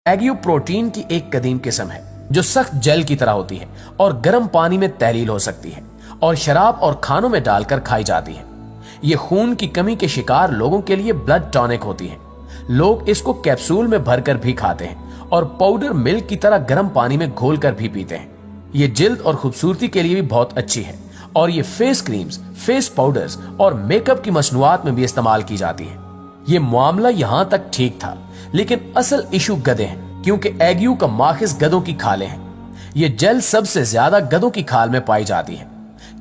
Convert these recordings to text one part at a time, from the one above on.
एग्यू protein की एक कदीम किस्म है जो सख्त जेल की तरह होती है और गर्म पानी में तहलील हो सकती है और शराब और खानों में डालकर खाई जाती है। ये खून की कमी के शिकार लोगों के लिए ब्लड टॉनिक होती है। लोग इसको कैप्सूल में भरकर भी खाते हैं और पाउडर मिल्क की तरह गर्म पानी में घोलकर भी पीते हैं। ये जिल्द और खूबसूरती के लिए भी बहुत अच्छी है और ये फेस क्रीम्स, फेस पाउडर्स और मेकअप की मसनूआत में भी इस्तेमाल की जाती है। ये मामला यहां तक ठीक था, लेकिन असल इशू गधे हैं, क्योंकि एग्यू का माखिज गधों की खालें हैं। ये जेल सबसे ज्यादा गधों की खाल में पाई जाती है।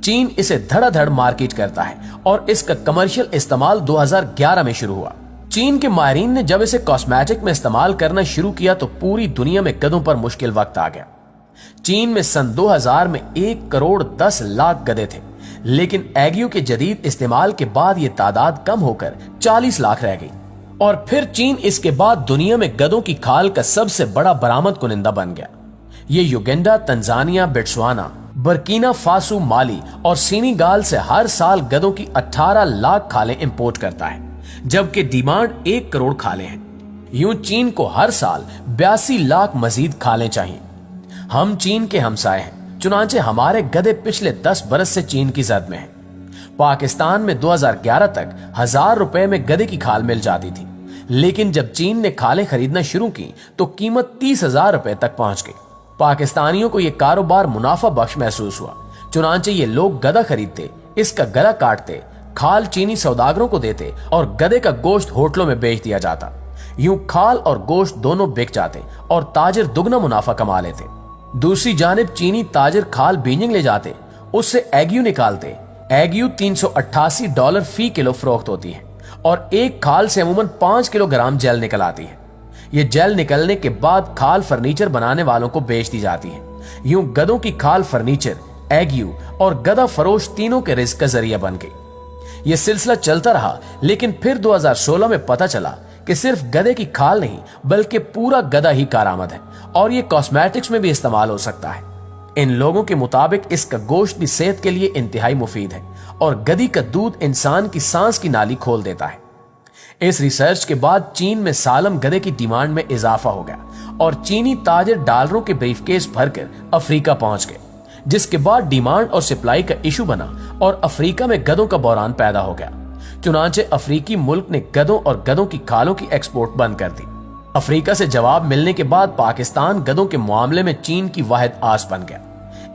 चीन इसे धड़ाधड़ मार्केट करता है और इसका कमर्शियल इस्तेमाल 2011 में शुरू हुआ। चीन के माहिरीन ने जब इसे कॉस्मेटिक में इस्तेमाल करना शुरू किया तो पूरी दुनिया में गधों पर मुश्किल वक्त आ गया। चीन में सन 2000 में 1,10,00,000 गधे थे, लेकिन एग्यू के जदीद इस्तेमाल के बाद ये तादाद कम होकर 40 लाख रह गई और फिर चीन इसके बाद दुनिया में गधों की खाल का सबसे बड़ा बरामद कुनिंदा बन गया। ये Uganda, Tanzania, Botswana, Burkina Faso, Mali और सेनेगाल से हर साल गधों की 18 लाख खालें इंपोर्ट करता है, जबकि डिमांड 1 करोड़ खालें हैं। यूं चीन को हर साल 82 लाख मजीद खालें चाहिए। हम चीन के हमसाए हैं, चुनांचे हमारे गधे पिछले 10 बरस से चीन की जद में हैं। पाकिस्तान में 2011 तक 1000 रुपए में गधे की खाल मिल जाती थी, लेकिन जब चीन ने खालें खरीदना शुरू की तो कीमत 30,000 रुपए तक पहुंच गई। पाकिस्तानियों को यह कारोबार मुनाफा बख्श महसूस हुआ, चुनांचे ये लोग गधा खरीदते, इसका गला काटते, खाल चीनी सौदागरों को देते और गधे का गोश्त होटलों में बेच दिया जाता। यूं खाल और गोश्त दोनों बिक जाते और ताजिर दुगना मुनाफा कमा लेते। दूसरी जानिब चीनी ताजिर खाल बीजिंग ले जाते, उससे एग्यू निकालते। एग्यू $388 फी किलो फरोख्त होती है और एक खाल से अमूमन 5 किलोग्राम जेल निकल आती है। ये जेल निकलने के बाद खाल फर्नीचर बनाने वालों को बेच दी जाती है। यूं गधों की खाल फर्नीचर, एग्यू और गधा फरोश तीनों के रिस्क का जरिया बन गई। ये सिलसिला चलता रहा, लेकिन फिर 2016 में पता चला कि सिर्फ गधे की खाल नहीं बल्कि पूरा गधा ही कारामद है और ये कॉस्मेटिक्स में भी इस्तेमाल हो सकता है। इन लोगों के मुताबिक इसका गोश्त भी सेहत के लिए इंतहाई मुफीद है और गधी का दूध इंसान की सांस की नाली खोल देता है। इस रिसर्च के बाद चीन में सालम गधे की डिमांड में इजाफा हो गया और चीनी ताजिर डॉलरों के ब्रीफकेस भरकर अफ्रीका पहुंच गए, जिसके बाद डिमांड और सप्लाई का इशू बना और अफ्रीका में गधों का बहरान पैदा हो गया। चुनांचे अफ्रीकी मुल्क ने गधों और गधों की खालों की एक्सपोर्ट बंद कर दी। अफ्रीका से जवाब मिलने के बाद पाकिस्तान गधों के मामले में चीन की वाहिद आस बन गया।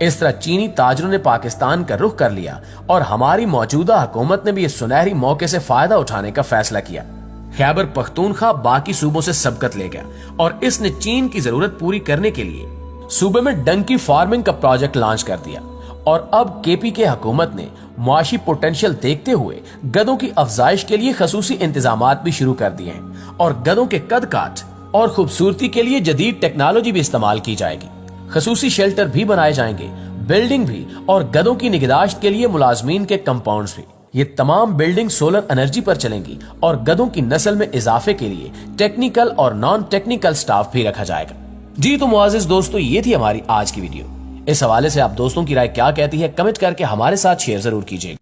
इस तरह चीनी ताजरों ने पाकिस्तान का रुख कर लिया और हमारी मौजूदा हुकूमत ने भी इस सुनहरी मौके से फायदा उठाने का फैसला किया। खैबर पख्तूनख्वा बाकी सूबों से सबकत ले गया और इसने चीन की जरूरत पूरी करने के लिए सूबे में डंकी फार्मिंग का प्रोजेक्ट लॉन्च कर दिया और अब केपीके हुकूमत ने मुआशी पोटेंशियल देखते हुए गधों की अफजाइश के लिए खसूसी इंतजामात भी शुरू कर दिए हैं और गधों के कद काट और खूबसूरती के लिए जदीद टेक्नोलॉजी भी इस्तेमाल की जाएगी। खसूसी शेल्टर भी बनाए जाएंगे, बिल्डिंग भी और गधों की निगहदाश्त के लिए मुलाजमीन के कंपाउंड्स भी। ये तमाम बिल्डिंग सोलर एनर्जी पर चलेंगी और गधों की नस्ल में इजाफे के लिए टेक्निकल और नॉन टेक्निकल स्टाफ भी रखा जाएगा। जी तो मुआजिज दोस्तों, ये थी हमारी आज की वीडियो। इस हवाले से आप दोस्तों की राय क्या कहती है, कमेंट करके हमारे साथ शेयर जरूर कीजिएगा।